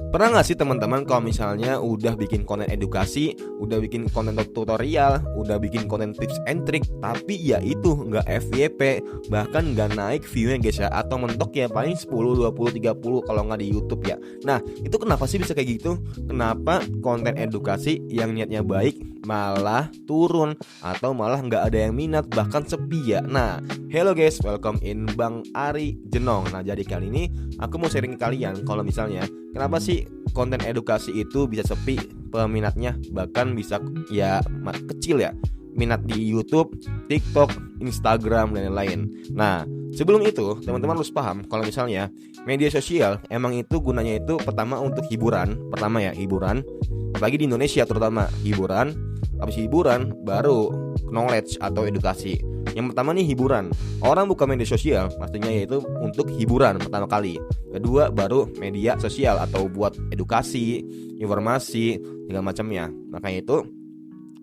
Pernah gak sih teman-teman kalau misalnya udah bikin konten edukasi, udah bikin konten tutorial, udah bikin konten tips and trick, tapi ya itu nggak FYP, bahkan nggak naik view-nya guys ya, atau mentok ya paling 10, 20, 30 kalau nggak di YouTube ya. Nah itu kenapa sih bisa kayak gitu? Kenapa konten edukasi yang niatnya baik malah turun, atau malah nggak ada yang minat, bahkan sepi ya. Nah hello guys, welcome in Bang Ari Jenong. Nah jadi kali ini aku mau sharing ke kalian kalau misalnya kenapa sih konten edukasi itu bisa sepi peminatnya, bahkan bisa ya kecil ya minat di YouTube, TikTok, Instagram dan lain-lain. Nah sebelum itu teman-teman harus paham kalau misalnya media sosial emang itu gunanya itu pertama untuk hiburan, hiburan, apalagi di Indonesia terutama hiburan. Habis hiburan baru knowledge atau edukasi. Yang pertama nih hiburan. Orang buka media sosial pastinya yaitu untuk hiburan pertama kali. Kedua baru media sosial atau buat edukasi, informasi, segala macamnya. Makanya itu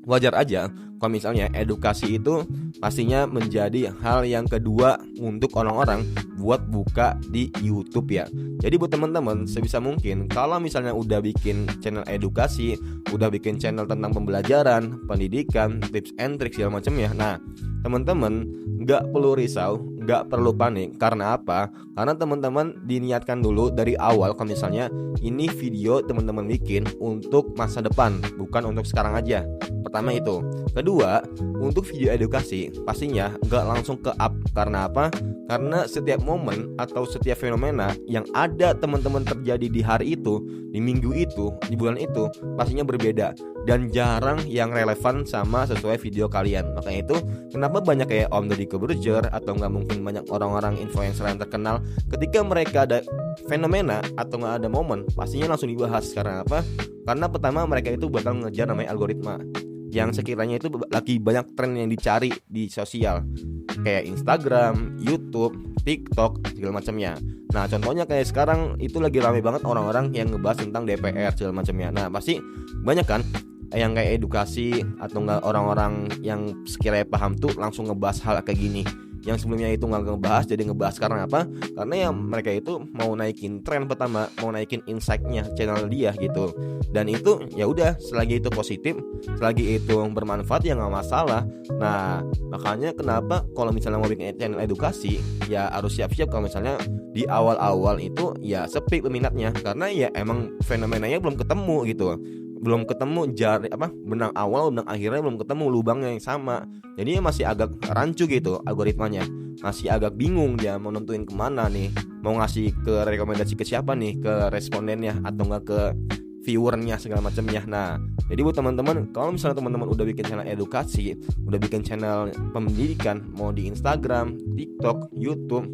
wajar aja kalau misalnya edukasi itu pastinya menjadi hal yang kedua untuk orang-orang buat buka di YouTube ya. Jadi buat teman-teman sebisa mungkin kalau misalnya udah bikin channel edukasi, udah bikin channel tentang pembelajaran, pendidikan, tips and tricks segala macamnya. Nah teman-teman nggak perlu risau, nggak perlu panik. Karena apa? Karena teman-teman diniatkan dulu dari awal kalau misalnya ini video teman-teman bikin untuk masa depan, bukan untuk sekarang aja. Pertama itu. Kedua, untuk video edukasi pastinya nggak langsung ke up. Karena apa? Karena setiap momen atau setiap fenomena yang ada teman-teman terjadi di hari itu, di minggu itu, di bulan itu pastinya berbeda dan jarang yang relevan sama sesuai video kalian. Makanya itu kenapa banyak kayak Om Deddy Corbuzier atau nggak mungkin banyak orang-orang influencer yang terkenal, ketika mereka ada fenomena atau nggak ada momen pastinya langsung dibahas. Karena apa? Karena pertama mereka itu bakal ngejar namanya algoritma yang sekiranya itu lagi banyak tren yang dicari di sosial kayak Instagram, YouTube, TikTok segala macamnya. Nah contohnya kayak sekarang itu lagi ramai banget orang-orang yang ngebahas tentang DPR segala macamnya. Nah pasti banyak kan yang kayak edukasi atau enggak orang-orang yang sekiranya paham tuh langsung ngebahas hal kayak gini. Yang sebelumnya itu nggak ngebahas jadi ngebahas. Karena apa? Karena ya mereka itu mau naikin tren pertama, mau naikin insight-nya channel dia gitu. Dan itu ya udah, selagi itu positif, selagi itu bermanfaat ya nggak masalah. Nah makanya kenapa kalau misalnya mau bikin channel edukasi ya harus siap-siap kalau misalnya di awal-awal itu ya sepi peminatnya. Karena ya emang fenomenanya belum ketemu gitu, belum ketemu benang awal benang akhirnya belum ketemu lubangnya yang sama. Jadi masih agak rancu gitu algoritmanya, masih agak bingung dia mau nentuin kemana nih, mau ngasih ke rekomendasi ke siapa nih, ke respondennya atau enggak ke viewernya segala macamnya. Nah jadi buat teman-teman kalau misalnya teman-teman udah bikin channel edukasi, udah bikin channel pendidikan, mau di Instagram, TikTok, YouTube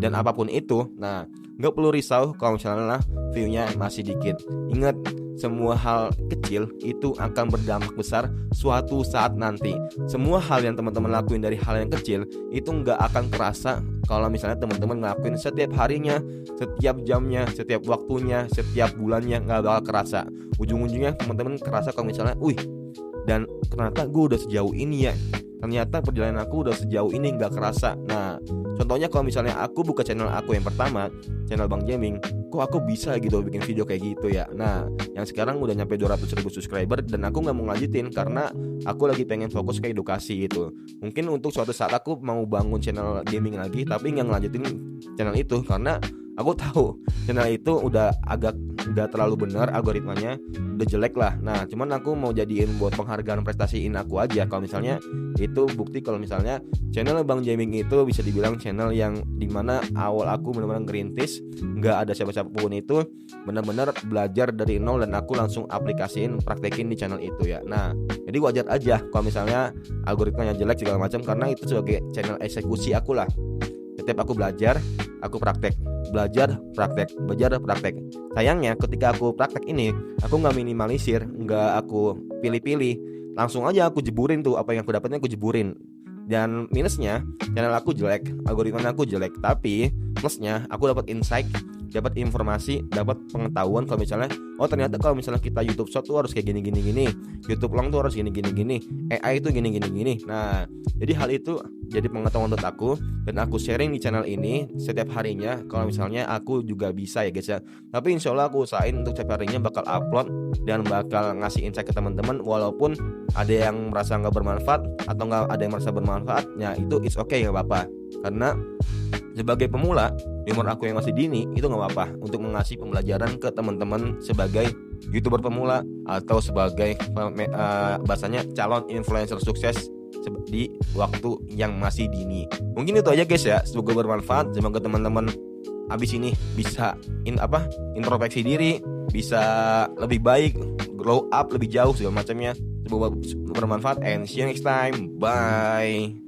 dan apapun itu, nah nggak perlu risau kalau misalnya view-nya masih dikit. Ingat, semua hal kecil itu akan berdampak besar suatu saat nanti. Semua hal yang teman-teman lakuin dari hal yang kecil itu nggak akan kerasa kalau misalnya teman-teman ngelakuin setiap harinya, setiap jamnya, setiap waktunya, setiap bulannya, nggak bakal kerasa. Ujung-ujungnya teman-teman kerasa kalau misalnya, dan ternyata gue udah sejauh ini ya, ternyata perjalanan aku udah sejauh ini nggak kerasa. Nah contohnya kalau misalnya aku buka channel aku yang pertama, channel Bang Jaming, kok aku bisa gitu bikin video kayak gitu ya. Nah yang sekarang udah nyampe 200.000 subscriber dan aku gak mau ngelanjutin karena aku lagi pengen fokus ke edukasi gitu. Mungkin untuk suatu saat aku mau bangun channel gaming lagi, tapi gak ngelanjutin channel itu karena aku tahu channel itu udah agak gak terlalu benar, algoritmanya udah jelek lah. Nah cuman aku mau jadiin buat penghargaan prestasiin aku aja. Kalau misalnya itu bukti kalau misalnya channel Bang Jaming itu bisa dibilang channel yang dimana awal aku benar-benar ngerintis, gak ada siapa-siapa pun itu, benar-benar belajar dari nol dan aku langsung aplikasiin, praktekin di channel itu ya. Nah jadi wajar aja kalau misalnya algoritmanya jelek segala macam, karena itu sebagai channel eksekusi aku lah. Setiap aku belajar, aku praktek, belajar, praktek, belajar, praktek. Sayangnya ketika aku praktek ini, aku gak minimalisir, gak aku pilih-pilih, langsung aja aku jeburin tuh, apa yang aku dapatnya aku jeburin. Dan minusnya channel aku jelek, algoritmanya aku jelek. Tapi plusnya aku dapat insight dapat informasi, dapat pengetahuan kalau misalnya oh ternyata kalau misalnya kita YouTube Short tuh harus kayak gini, YouTube Long tuh harus gini, AI itu gini. Nah, jadi hal itu jadi pengetahuan untuk aku, dan aku sharing di channel ini setiap harinya. Kalau misalnya aku juga bisa ya guys ya. Tapi insya Allah aku usahain untuk setiap harinya bakal upload dan bakal ngasih insight ke teman-teman. Walaupun ada yang merasa nggak bermanfaat atau nggak ada yang merasa bermanfaat, ya itu it's okay, nggak apa-apa. Karena sebagai pemula di umur aku yang masih dini, itu nggak apa-apa untuk mengasih pembelajaran ke teman-teman sebagai YouTuber pemula atau sebagai bahasanya calon influencer sukses di waktu yang masih dini. Mungkin itu aja guys ya, semoga bermanfaat. Semoga teman-teman abis ini bisa introspeksi diri, bisa lebih baik, glow up lebih jauh segala macamnya. Semoga bermanfaat, and see you next time. Bye.